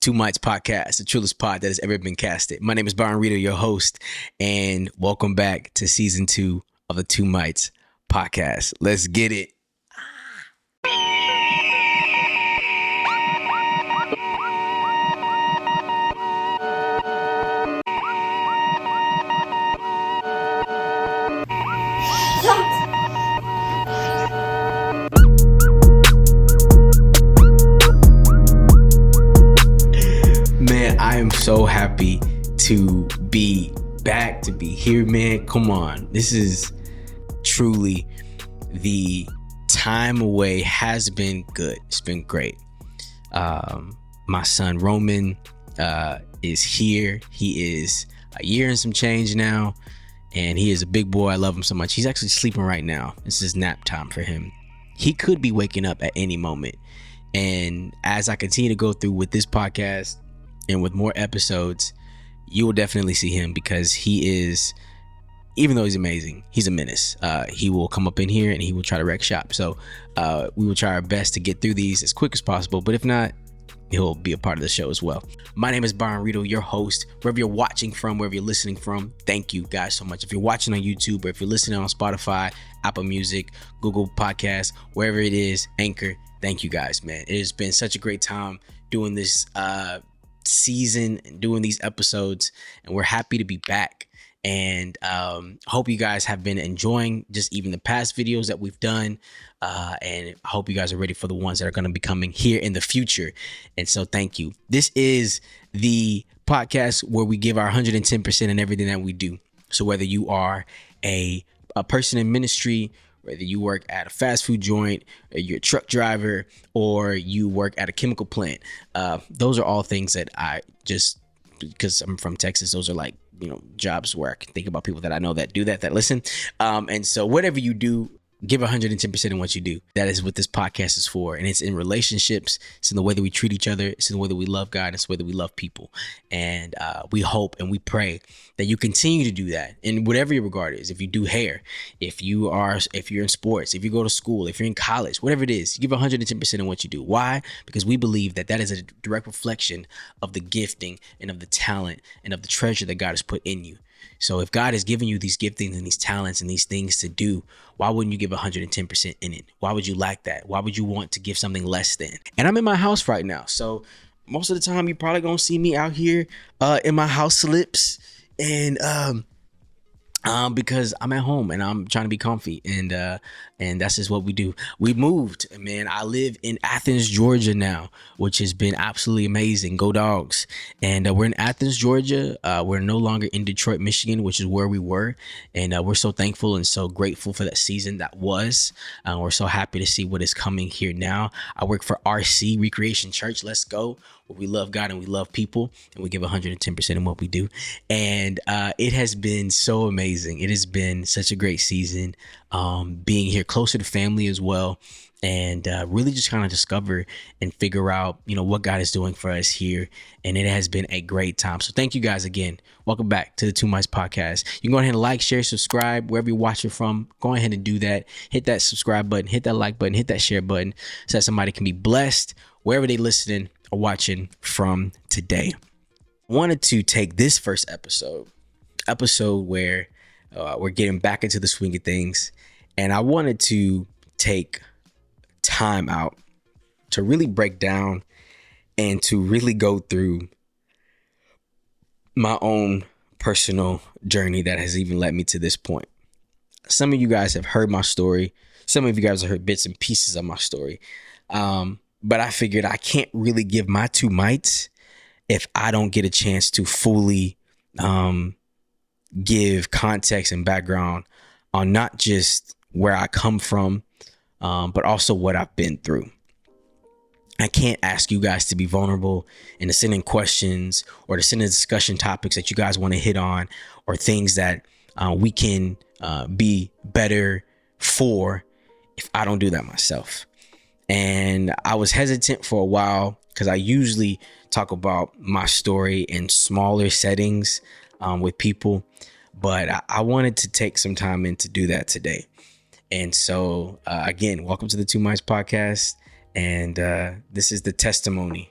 Two Mites Podcast, the truest pod that has ever been casted. My name is Byron, your host, and welcome back to season 2 of the Two Mites Podcast. Let's get it. Man, I am so happy to be back, to be here, man. Come on. This is truly the time away has been good. It's been great. My son Roman is here. He is a year and some change now, and he is a big boy. I love him so much. He's actually sleeping right now. This is nap time for him. He could be waking up at any moment. And as I continue to go through with this podcast and with more episodes, you will definitely see him, because he is, even though he's amazing, he's a menace. He will come up in here and he will try to wreck shop. So we will try our best to get through these as quick as possible. But if not, he'll be a part of the show as well. My name is Byron, your host. Wherever you're watching from, wherever you're listening from, thank you guys so much. If you're watching on YouTube, or if you're listening on Spotify, Apple Music, Google Podcasts, wherever it is, Anchor, thank you guys, man. It has been such a great time doing this season and doing these episodes, and we're happy to be back. And hope you guys have been enjoying just even the past videos that we've done, and I hope you guys are ready for the ones that are going to be coming here in the future. And so thank you. This is the podcast where we give our 110% in everything that we do. So whether you are a person in ministry, whether you work at a fast food joint, or you're a truck driver, or you work at a chemical plant, those are all things that I just, because I'm from Texas, those are like, jobs where I can think about people that I know that do that listen. And so whatever you do, give 110% in what you do. That is what this podcast is for. And it's in relationships. It's in the way that we treat each other. It's in the way that we love God. It's the way that we love people. And we hope and we pray that you continue to do that in whatever your regard is. If you do hair, if you're in sports, if you go to school, if you're in college, whatever it is, you give 110% in what you do. Why? Because we believe that is a direct reflection of the gifting and of the talent and of the treasure that God has put in you. So if God has given you these giftings and these talents and these things to do, why wouldn't you give 110% in it? Why would you like that? Why would you want to give something less than? And I'm in my house right now. So most of the time, you're probably going to see me out here in my house slips, and because I'm at home and I'm trying to be comfy, and that's just what we do. We moved, man. I live in Athens, Georgia now, which has been absolutely amazing. Go Dogs. And we're in Athens, Georgia. We're no longer in Detroit, Michigan, which is where we were. And we're so thankful and so grateful for that season that was. We're so happy to see what is coming here now. I work for RC, Recreation Church. Let's go. We love God and we love people, and we give 110% in what we do. And it has been so amazing. It has been such a great season, being here closer to family as well, and really just kind of discover and figure out, what God is doing for us here. And it has been a great time. So thank you guys again. Welcome back to the Two Mice Podcast. You can go ahead and like, share, subscribe, wherever you're watching from. Go ahead and do that. Hit that subscribe button, hit that like button, hit that share button, so that somebody can be blessed wherever they're listening or watching from today. I wanted to take this first episode where we're getting back into the swing of things, and I wanted to take time out to really break down and to really go through my own personal journey that has even led me to this point. Some of you guys have heard my story. Some of you guys have heard bits and pieces of my story. But I figured I can't really give my two mites if I don't get a chance to fully give context and background on not just where I come from, but also what I've been through. I can't ask you guys to be vulnerable and to send in questions or to send in discussion topics that you guys want to hit on, or things that we can be better for, if I don't do that myself. And I was hesitant for a while, because I usually talk about my story in smaller settings with people. But I wanted to take some time in to do that today. And so, again, welcome to the Two Mites Podcast. And this is the testimony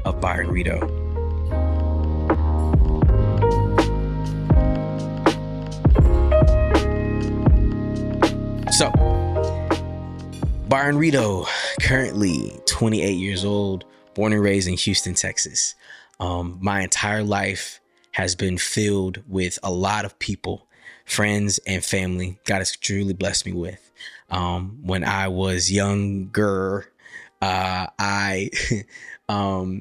of Byron Rito. So, Byron Rito, currently 28 years old, born and raised in Houston, Texas. My entire life has been filled with a lot of people, friends and family God has truly blessed me with. When I was younger, I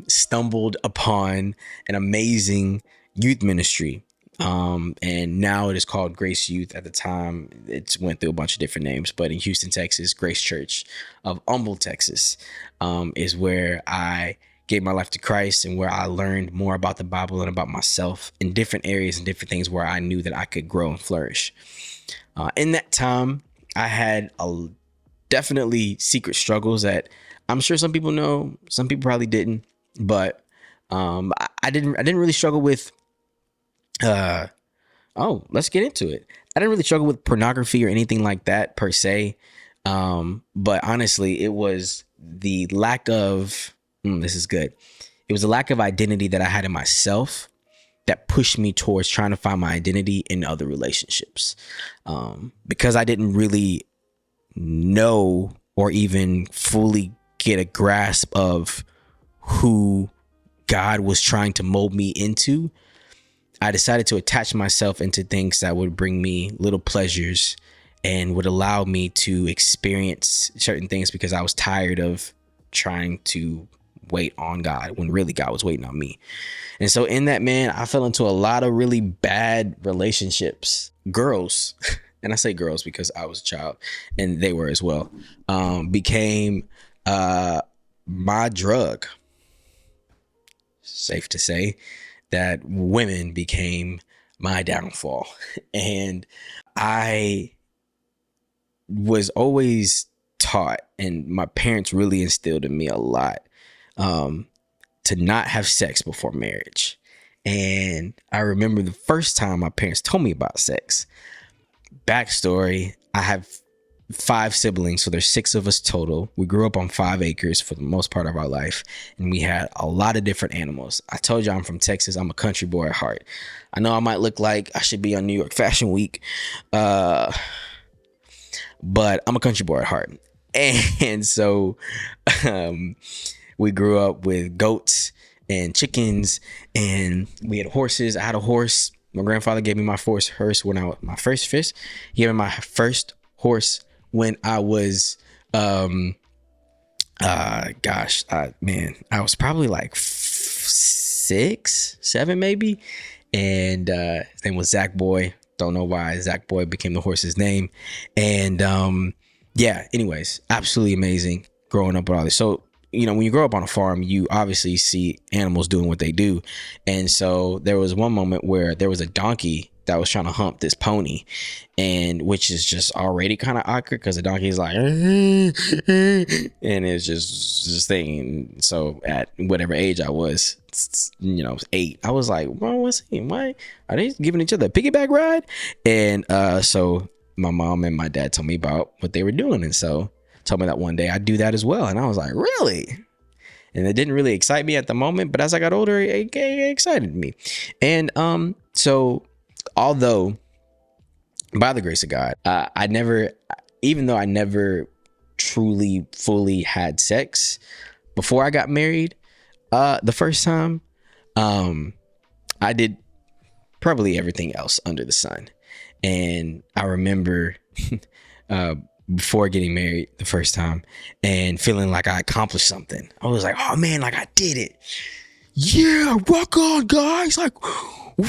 stumbled upon an amazing youth ministry. And now it is called Grace Youth. At the time, it went through a bunch of different names, but in Houston, Texas, Grace Church of Humble, Texas, is where I gave my life to Christ and where I learned more about the Bible and about myself in different areas and different things where I knew that I could grow and flourish. In that time, I had definitely secret struggles that I'm sure some people know, some people probably didn't, but I didn't really struggle with let's get into it. I didn't really struggle with pornography or anything like that per se. But honestly, it was the lack of, this is good. It was the lack of identity that I had in myself that pushed me towards trying to find my identity in other relationships. Because I didn't really know or even fully get a grasp of who God was trying to mold me into, I decided to attach myself into things that would bring me little pleasures and would allow me to experience certain things because I was tired of trying to wait on God when really God was waiting on me. And so in that, man, I fell into a lot of really bad relationships. Girls, and I say girls because I was a child and they were as well, became my drug. Safe to say that women became my downfall. And I was always taught, and my parents really instilled in me a lot, to not have sex before marriage. And I remember the first time my parents told me about sex. Backstory, I have 5 siblings, so there's 6 of us total. We grew up on 5 acres for the most part of our life, and we had a lot of different animals. I told you I'm from Texas. I'm a country boy at heart. I know I might look like I should be on New York Fashion Week, but I'm a country boy at heart. And so we grew up with goats and chickens, and we had horses. I had a horse. My grandfather gave me my first horse when I was my first fish. He gave me my first horse when I was, I was probably like 6, 7 maybe. And his name was Zach Boy. Don't know why Zach Boy became the horse's name. And anyways, absolutely amazing growing up with all this. So, when you grow up on a farm, you obviously see animals doing what they do. And so there was one moment where there was a donkey that was trying to hump this pony, and which is just already kind of awkward because the donkey is like, and it's just this thing. So at whatever age I was, 8, I was like, well, why are they giving each other a piggyback ride? And so my mom and my dad told me about what they were doing, and so told me that one day I'd do that as well. And I was like, really? And it didn't really excite me at the moment, but as I got older, it excited me. And so although by the grace of God, even though I never truly fully had sex before I got married, the first time, I did probably everything else under the sun. And I remember before getting married the first time and feeling like I accomplished something. I was like, oh man, like I did it. Yeah, rock on, guys. Like,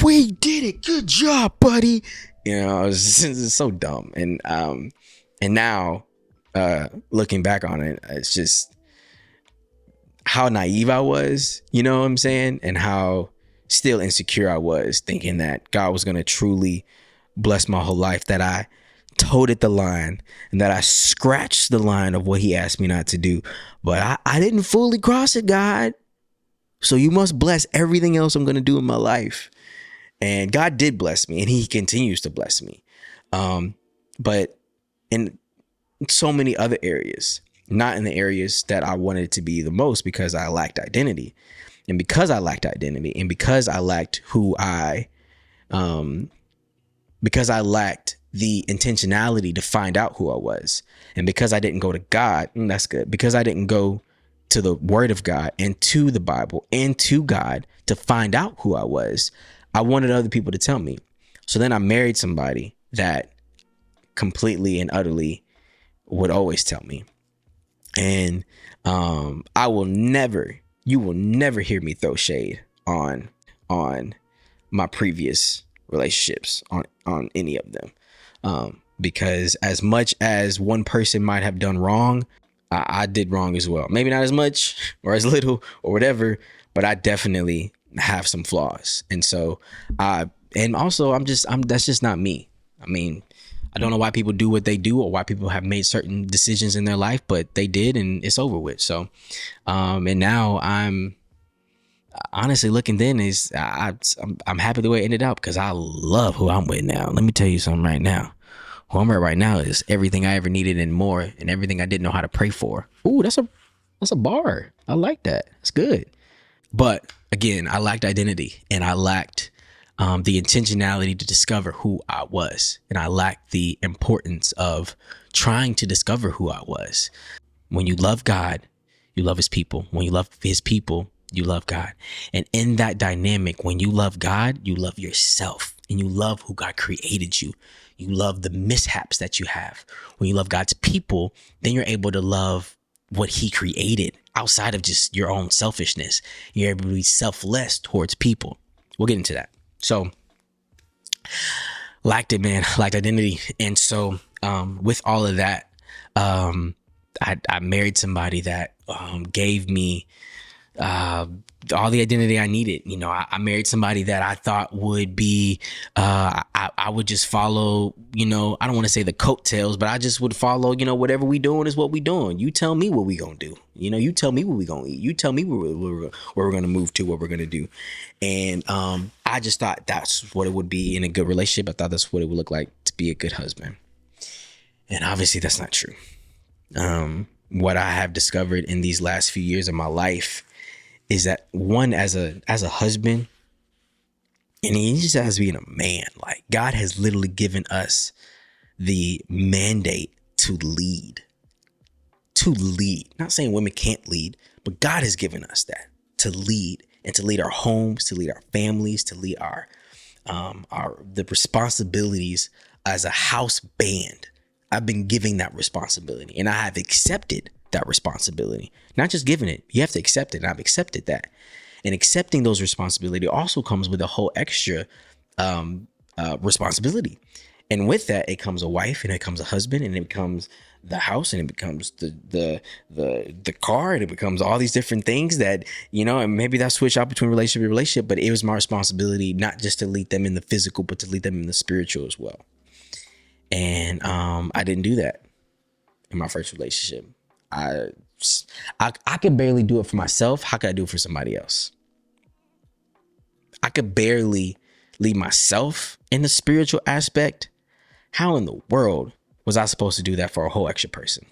we did it. Good job, buddy. It was so dumb. And now looking back on it, it's just how naive I was, you know what I'm saying? And how still insecure I was, thinking that God was going to truly bless my whole life, that I toted the line and that I scratched the line of what he asked me not to do. But I didn't fully cross it, God. So you must bless everything else I'm going to do in my life. And God did bless me, and he continues to bless me. But in so many other areas, not in the areas that I wanted it to be the most, because I lacked identity. And because I lacked identity, and because I lacked because I lacked the intentionality to find out who I was, and because I didn't go to God, and that's good, because I didn't go to the Word of God and to the Bible and to God to find out who I was, I wanted other people to tell me. So then I married somebody that completely and utterly would always tell me. And you will never hear me throw shade on my previous relationships, on any of them. Because as much as one person might have done wrong, I did wrong as well. Maybe not as much or as little or whatever, but I definitely have some flaws. And so that's just not me. I mean, I don't know why people do what they do or why people have made certain decisions in their life, but they did, and it's over with. So, and now I'm honestly looking then is I'm happy the way it ended up, because I love who I'm with now. Let me tell you something right now. Who I'm at right now is everything I ever needed and more, and everything I didn't know how to pray for. Ooh, that's a bar. I like that. It's good. But again, I lacked identity, and I lacked the intentionality to discover who I was. And I lacked the importance of trying to discover who I was. When you love God, you love his people. When you love his people, you love God. And in that dynamic, when you love God, you love yourself, and you love who God created you. You love the mishaps that you have. When you love God's people, then you're able to love what he created outside of just your own selfishness. You're able to be selfless towards people. We'll get into that. So lacked identity. And so with all of that, I married somebody that gave me all the identity I needed. You know, I married somebody that I thought would be, I would just follow, you know, I don't want to say the coattails, but I just would follow, you know, whatever we doing is what we doing. You tell me what we gonna do. You know, you tell me what we gonna eat. You tell me where we're gonna move to, what we're gonna do. And I just thought that's what it would be in a good relationship. I thought that's what it would look like to be a good husband. And obviously that's not true. What I have discovered in these last few years of my life is that, one, as a husband, and he just as being a man, like God has literally given us the mandate to lead. Not saying women can't lead, but God has given us that, to lead, and to lead our homes, to lead our families, to lead our the responsibilities as a house band. I've been giving that responsibility, and I have accepted that responsibility. Not just giving it, you have to accept it. And I've accepted that. And accepting those responsibility also comes with a whole extra responsibility. And with that, it comes a wife, and it comes a husband, and it becomes the house, and it becomes the car, and it becomes all these different things that, you know, and maybe that switch out between relationship and relationship, but it was my responsibility not just to lead them in the physical, but to lead them in the spiritual as well. And I didn't do that in my first relationship. I could barely do it for myself. How could I do it for somebody else? I could barely lead myself in the spiritual aspect. How in the world was I supposed to do that for a whole extra person?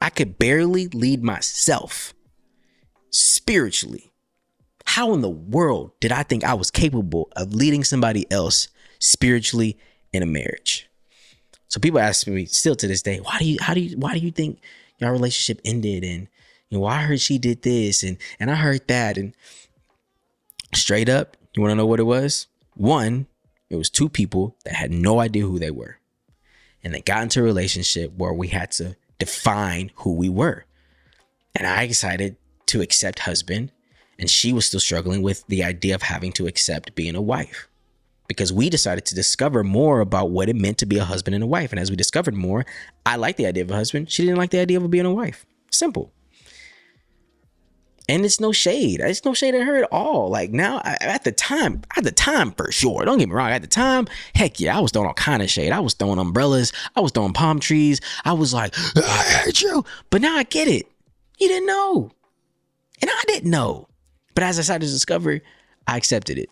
I could barely lead myself spiritually. How in the world did I think I was capable of leading somebody else spiritually in a marriage? So people ask me still to this day, why do you think your relationship ended? And, you know, well, I heard she did this and I heard that. And straight up, you want to know what it was? One, it was two people that had no idea who they were. And they got into a relationship where we had to define who we were. And I decided to accept husband, and she was still struggling with the idea of having to accept being a wife. Because we decided to discover more about what it meant to be a husband and a wife. And as we discovered more, I liked the idea of a husband. She didn't like the idea of being a wife. Simple. And it's no shade. It's no shade at her at all. Like now, at the time for sure. Don't get me wrong. At the time, heck yeah, I was throwing all kind of shade. I was throwing umbrellas. I was throwing palm trees. I was like, I hate you. But now I get it. You didn't know. And I didn't know. But as I started to discover, I accepted it.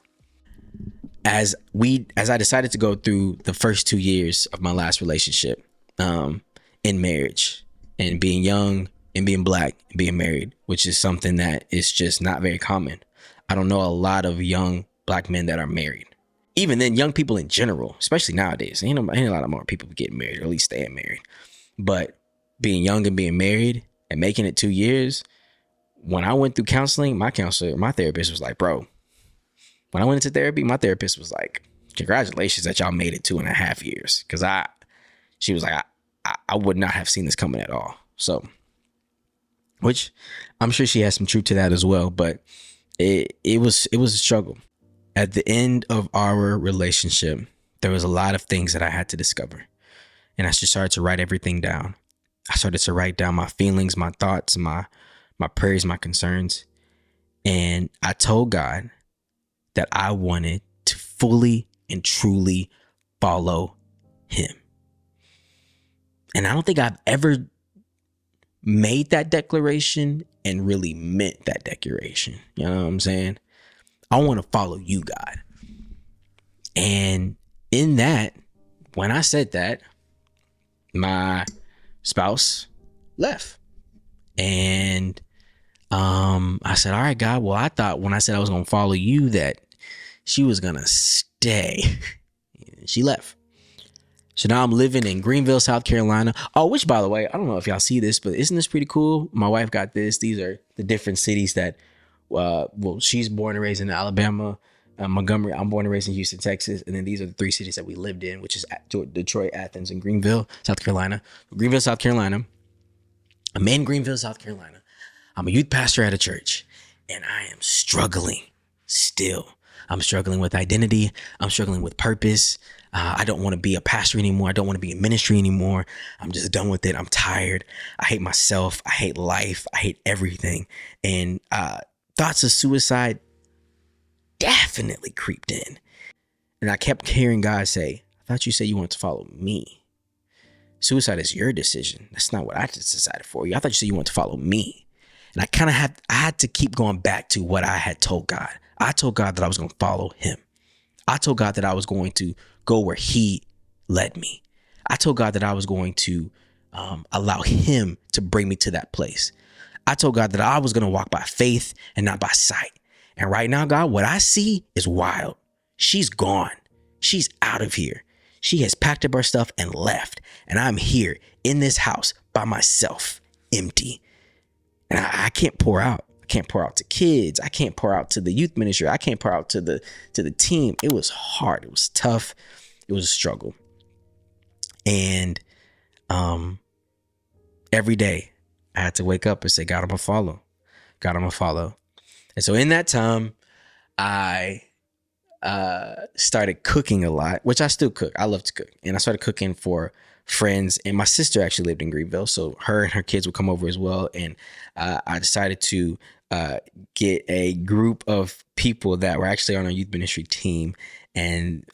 As I decided to go through the first 2 years of my last relationship, in marriage, and being young, and being black and being married, which is something that is just not very common. I don't know a lot of young black men that are married. Even then, young people in general, especially nowadays, ain't a lot of more people getting married, or at least staying married. But being young and being married and making it 2 years, when I went through counseling, my therapist was like, bro, when I went into therapy, my therapist was like, congratulations that y'all made it 2.5 years. Cause she was like, I would not have seen this coming at all. So, which I'm sure she has some truth to that as well, but it was a struggle. At the end of our relationship, there was a lot of things that I had to discover. And I just started to write everything down. I started to write down my feelings, my thoughts, my prayers, my concerns. And I told God that I wanted to fully and truly follow him. And I don't think I've ever made that declaration and really meant that declaration. You know what I'm saying? I want to follow you, God. And in that, when I said that, my spouse left. And I said, all right, God, well, I thought when I said I was going to follow you that she was going to stay. She left. So now I'm living in Greenville, South Carolina. Oh, which, by the way, I don't know if y'all see this, but isn't this pretty cool? My wife got this. These are the different cities that, she's born and raised in Alabama, Montgomery. I'm born and raised in Houston, Texas. And then these are the 3 cities that we lived in, which is Detroit, Athens, and Greenville, South Carolina. Greenville, South Carolina. I'm in Greenville, South Carolina. I'm a youth pastor at a church, and I am struggling still. I'm struggling with identity. I'm struggling with purpose. I don't want to be a pastor anymore. I don't want to be in ministry anymore. I'm just done with it. I'm tired. I hate myself. I hate life. I hate everything. And thoughts of suicide definitely creeped in. And I kept hearing God say, I thought you said you wanted to follow me. Suicide is your decision. That's not what I just decided for you. I thought you said you wanted to follow me. And I had to keep going back to what I had told God. I told God that I was going to follow him. I told God that I was going to go where he led me. I told God that I was going to allow him to bring me to that place. I told God that I was going to walk by faith and not by sight. And right now, God, what I see is wild. She's gone. She's out of here. She has packed up her stuff and left. And I'm here in this house by myself, empty. And I can't pour out. I can't pour out to kids. I can't pour out to the youth ministry. I can't pour out to the team. It was hard. It was tough. It was a struggle. And every day I had to wake up and say, God, I'm gonna follow. God, I'm gonna follow. And so in that time, I started cooking a lot, which I still cook. I love to cook. And I started cooking for friends, and my sister actually lived in Greenville, so her and her kids would come over as well. And I decided to get a group of people that were actually on our youth ministry team, and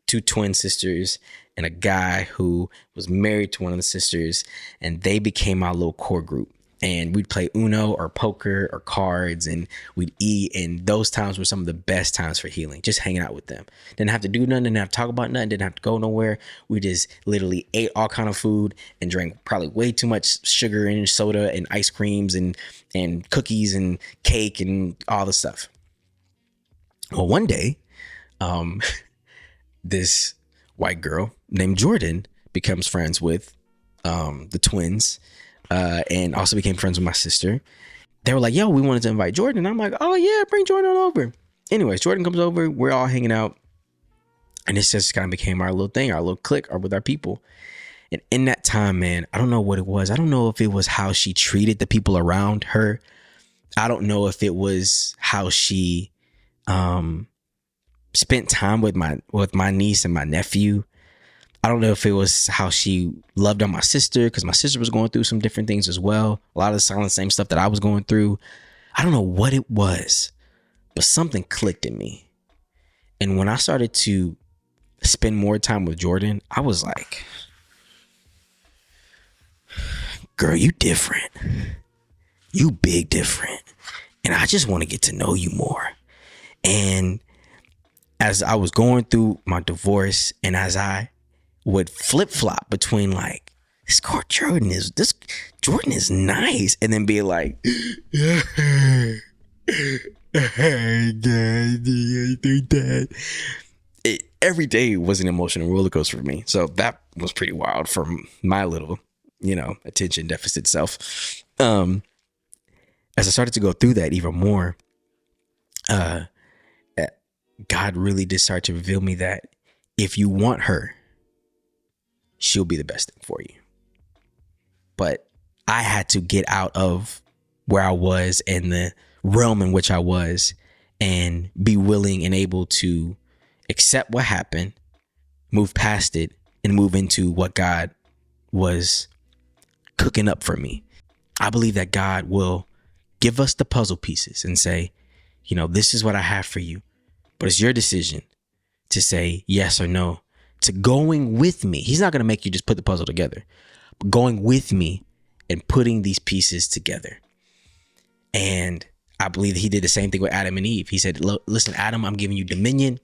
2 twin sisters and a guy who was married to one of the sisters, and they became my little core group. And we'd play Uno or poker or cards, and we'd eat. And those times were some of the best times for healing, just hanging out with them. Didn't have to do nothing, didn't have to talk about nothing, didn't have to go nowhere. We just literally ate all kind of food and drank probably way too much sugar and soda and ice creams and cookies and cake and all the stuff. Well, one day, this white girl named Jordan becomes friends with the twins. And also became friends with my sister. They were like, yo, we wanted to invite Jordan. I'm like, oh yeah, bring Jordan on over. Anyways, Jordan comes over. We're all hanging out. And this just kind of became our little thing, our little clique, or with our people. And in that time, man, I don't know what it was. I don't know if it was how she treated the people around her. I don't know if it was how she spent time with my niece and my nephew. I don't know if it was how she loved on my sister, because my sister was going through some different things as well. A lot of the same stuff that I was going through. I don't know what it was, but something clicked in me. And when I started to spend more time with Jordan, I was like, girl, you different. You big different. And I just want to get to know you more. And as I was going through my divorce, and as I would flip-flop between like this Jordan is nice. And then being like, every day was an emotional roller coaster for me. So that was pretty wild for my little, attention deficit self. As I started to go through that even more, God really did start to reveal me that if you want her, she'll be the best thing for you. But I had to get out of where I was and the realm in which I was and be willing and able to accept what happened, move past it, and move into what God was cooking up for me. I believe that God will give us the puzzle pieces and say, this is what I have for you. But it's your decision to say yes or no to going with me. He's not going to make you just put the puzzle together, but going with me and putting these pieces together. And I believe that he did the same thing with Adam and Eve. He said, listen, Adam, I'm giving you dominion.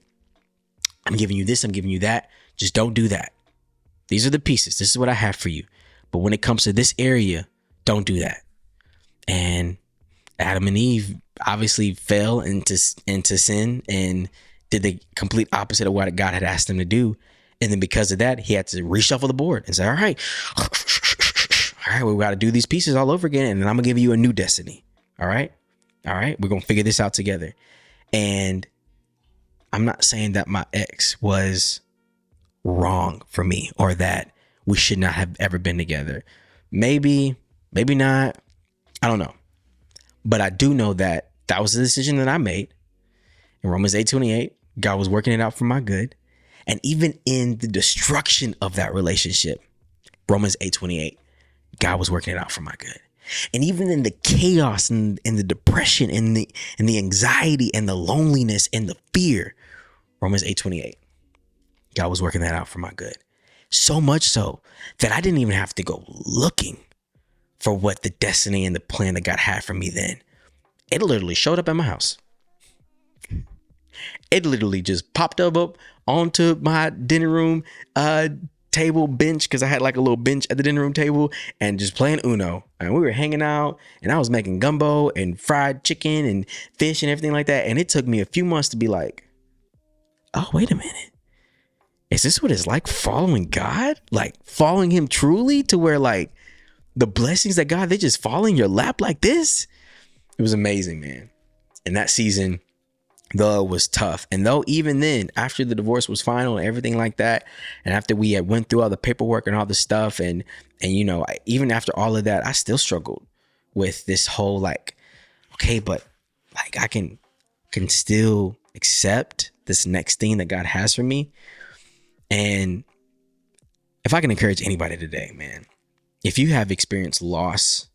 I'm giving you this. I'm giving you that. Just don't do that. These are the pieces. This is what I have for you. But when it comes to this area, don't do that. And Adam and Eve obviously fell into sin and did the complete opposite of what God had asked them to do. And then because of that, he had to reshuffle the board and say, all right, we got to do these pieces all over again. And then I'm going to give you a new destiny. All right. We're going to figure this out together. And I'm not saying that my ex was wrong for me or that we should not have ever been together. Maybe not. I don't know. But I do know that was the decision that I made. In Romans 8:28, God was working it out for my good. And even in the destruction of that relationship, Romans 8:28, God was working it out for my good. And even in the chaos and the depression and the anxiety and the loneliness and the fear, Romans 8:28, God was working that out for my good. So much so that I didn't even have to go looking for what the destiny and the plan that God had for me then. It literally showed up at my house. It literally just popped up onto my dinner room table bench, because I had like a little bench at the dinner room table, and just playing Uno. And we were hanging out, and I was making gumbo and fried chicken and fish and everything like that. And it took me a few months to be like, oh, wait a minute. Is this what it's like following God? Like following him truly, to where like the blessings that God, they just fall in your lap like this? It was amazing, man. And that season, though, was tough. And though even then, after the divorce was final and everything like that, and after we had went through all the paperwork and all the stuff, and even after all of that, I still struggled with this whole like, okay, but like I can still accept this next thing that God has for me. And if I can encourage anybody today, man, if you have experienced loss,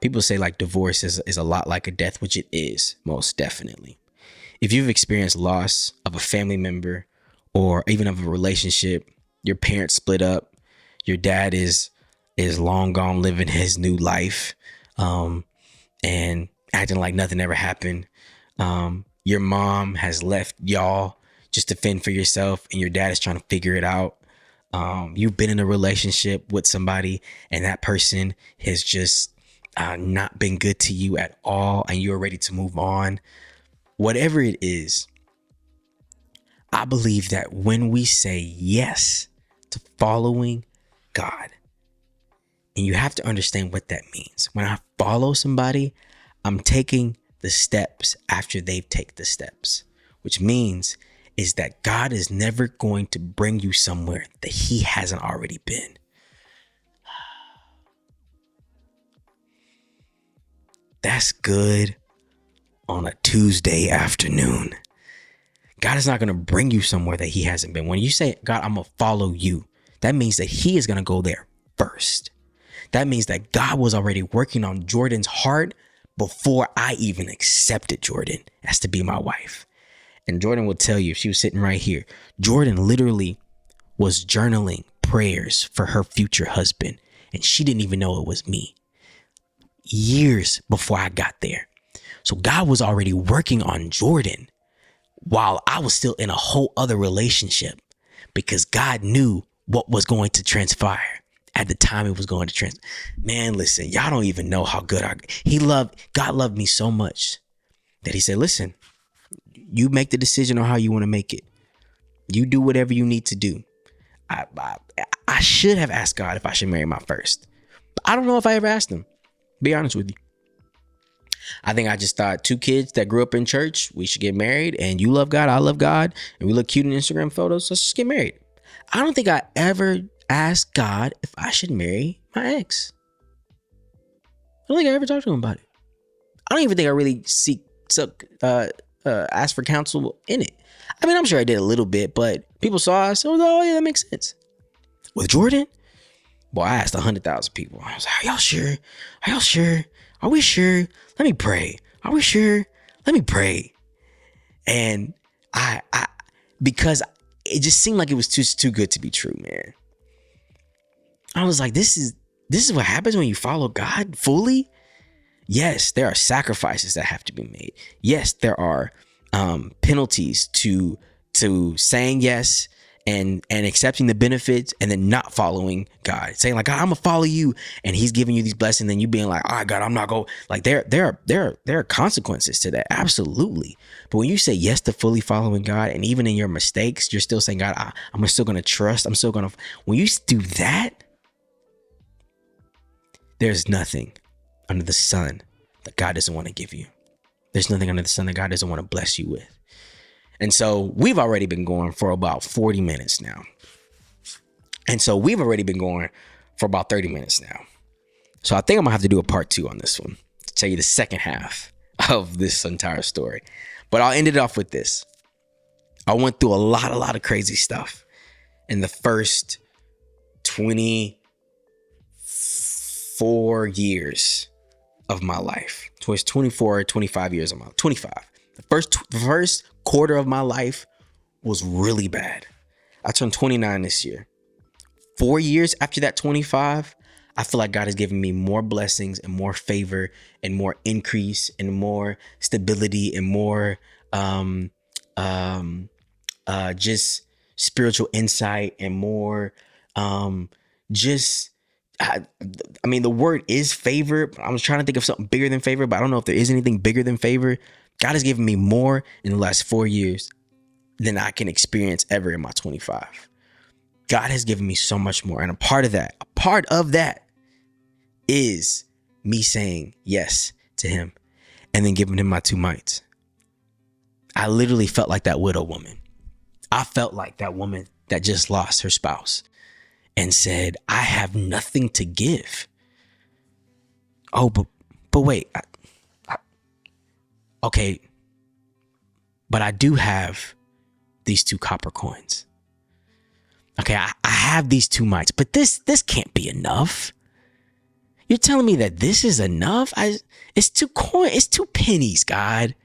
people say like divorce is a lot like a death, which it is, most definitely. If you've experienced loss of a family member or even of a relationship, your parents split up, your dad is long gone living his new life, and acting like nothing ever happened. Your mom has left y'all just to fend for yourself, and your dad is trying to figure it out. You've been in a relationship with somebody and that person has just not been good to you at all, and you're ready to move on. Whatever it is, I believe that when we say yes to following God, and you have to understand what that means. When I follow somebody, I'm taking the steps after they've taken the steps, which means is that God is never going to bring you somewhere that he hasn't already been. That's good on a Tuesday afternoon. God is not going to bring you somewhere that he hasn't been. When you say, God, I'm going to follow you, that means that he is going to go there first. That means that God was already working on Jordan's heart before I even accepted Jordan as to be my wife. And Jordan will tell you, if she was sitting right here, Jordan literally was journaling prayers for her future husband, and she didn't even know it was me years before I got there. So God was already working on Jordan while I was still in a whole other relationship, because God knew what was going to transpire at the time it was going to trans. Man, listen, y'all don't even know how good God loved me so much that he said, listen, you make the decision on how you want to make it. You do whatever you need to do. I should have asked God if I should marry my first. But I don't know if I ever asked him. Be honest with you. I think I just thought 2 kids that grew up in church, we should get married, and you love God, I love God, and we look cute in Instagram photos, so let's just get married. I don't think I ever asked God if I should marry my ex. I don't think I ever talked to him about it. I don't even think I really asked for counsel in it. I mean, I'm sure I did a little bit, but people saw us, so oh yeah, that makes sense. With Jordan, boy, I asked 100,000 people. I was like, are y'all sure? Are y'all sure? Are we sure? Let me pray. Are we sure? Let me pray. And I because it just seemed like it was too good to be true, man. I was like, this is what happens when you follow God fully. Yes, there are sacrifices that have to be made. Yes, there are penalties to saying yes and accepting the benefits and then not following God, saying like, God, I'm gonna follow you, and he's giving you these blessings, and you being like, all right, God, I'm not going. Like there are consequences to that, absolutely. But when you say yes to fully following God, and even in your mistakes, you're still saying, God, I'm still gonna trust. I'm still gonna. When you do that, there's nothing under the sun that God doesn't want to give you. There's nothing under the sun that God doesn't want to bless you with. And so we've already been going for about 40 minutes now. And so we've already been going for about 30 minutes now. So I think I'm gonna have to do a part 2 on this one to tell you the second half of this entire story. But I'll end it off with this. I went through a lot of crazy stuff in the first 24 years of my life. It was 24 or 25 years of my life. 25. The first quarter of my life was really bad. I turned 29 this year. 4 years after that 25, I feel like God has given me more blessings and more favor and more increase and more stability and more just spiritual insight and more I mean, the word is favor. I was trying to think of something bigger than favor, but I don't know if there is anything bigger than favor. God has given me more in the last 4 years than I can experience ever in my 25. God has given me so much more. And a part of that is me saying yes to him and then giving him my 2 mites. I literally felt like that widow woman. I felt like that woman that just lost her spouse and said, I have nothing to give. Oh, but wait. Okay, but I do have these 2 copper coins. Okay, I have these 2 mites, but this can't be enough. You're telling me that this is enough? It's 2 coins, it's 2 pennies, God.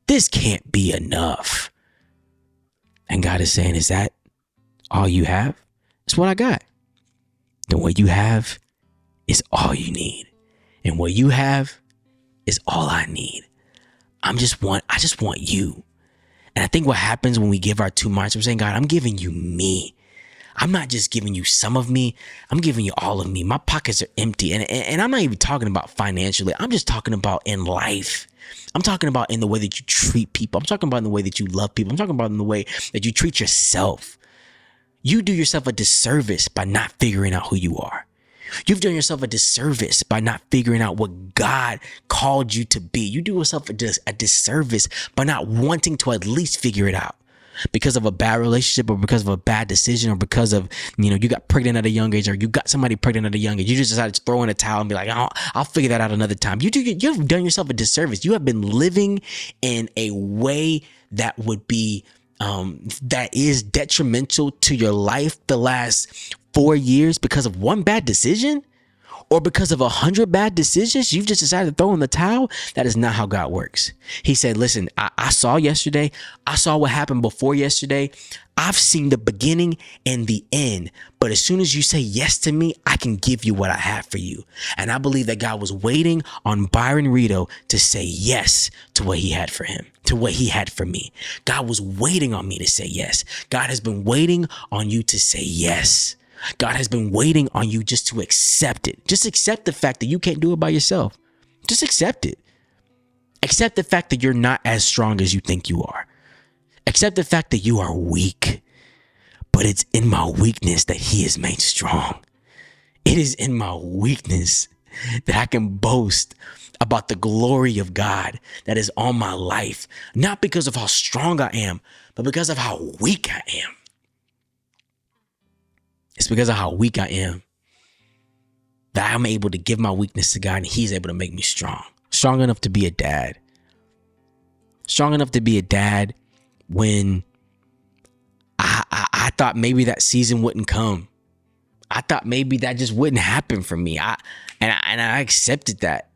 This can't be enough. And God is saying, is that all you have? It's what I got. Then what you have is all you need. And what you have is all I need. I just want you. And I think what happens when we give our 2 mites, we're saying, God, I'm giving you me. I'm not just giving you some of me. I'm giving you all of me. My pockets are empty. And I'm not even talking about financially. I'm just talking about in life. I'm talking about in the way that you treat people. I'm talking about in the way that you love people. I'm talking about in the way that you treat yourself. You do yourself a disservice by not figuring out who you are. You've done yourself a disservice by not figuring out what God called you to be. You do yourself a disservice by not wanting to at least figure it out because of a bad relationship or because of a bad decision or because of, you got pregnant at a young age or you got somebody pregnant at a young age. You just decided to throw in a towel and be like, I'll figure that out another time. You've done yourself a disservice. You have been living in a way that would be that is detrimental to your life the last 4 years because of one bad decision or because of 100 bad decisions. You've just decided to throw in the towel. That is not how God works. He said, listen, I saw yesterday. I saw what happened before yesterday. I've seen the beginning and the end. But as soon as you say yes to me, I can give you what I have for you. And I believe that God was waiting on Byron Rito to say yes to what he had for him, to what he had for me. God was waiting on me to say yes. God has been waiting on you to say yes. God has been waiting on you just to accept it. Just accept the fact that you can't do it by yourself. Just accept it. Accept the fact that you're not as strong as you think you are. Accept the fact that you are weak. But it's in my weakness that he is made strong. It is in my weakness that I can boast about the glory of God that is on my life. Not because of how strong I am, but because of how weak I am. It's because of how weak I am that I'm able to give my weakness to God and he's able to make me strong. Strong enough to be a dad. Strong enough to be a dad when I thought maybe that season wouldn't come. I thought maybe that just wouldn't happen for me. I accepted that.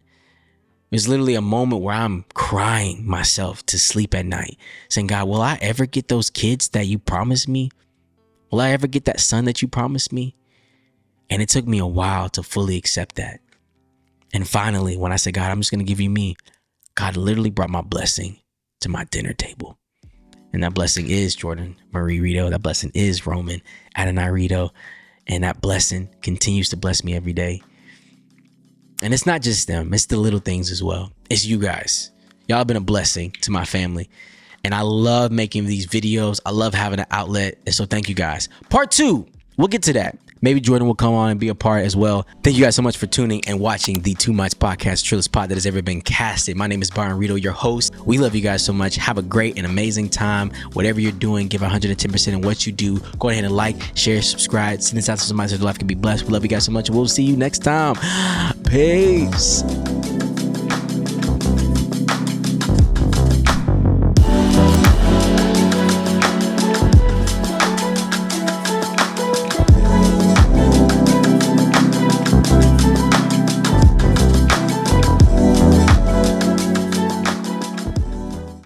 It was literally a moment where I'm crying myself to sleep at night, saying, God, will I ever get those kids that you promised me? Will I ever get that son that you promised me? And it took me a while to fully accept that. And finally, when I said, God, I'm just going to give you me, God literally brought my blessing to my dinner table. And that blessing is Jordan Marie Rito. That blessing is Roman Adonai Rito. And that blessing continues to bless me every day. And it's not just them. It's the little things as well. It's you guys. Y'all have been a blessing to my family. And I love making these videos. I love having an outlet. And so thank you guys. Part 2, we'll get to that. Maybe Jordan will come on and be a part as well. Thank you guys so much for tuning and watching the Too Much Podcast, trillest pod that has ever been casted. My name is Byron Rito, your host. We love you guys so much. Have a great and amazing time. Whatever you're doing, give 110% in what you do. Go ahead and like, share, subscribe. Send this out to somebody so their life can be blessed. We love you guys so much. We'll see you next time. Peace.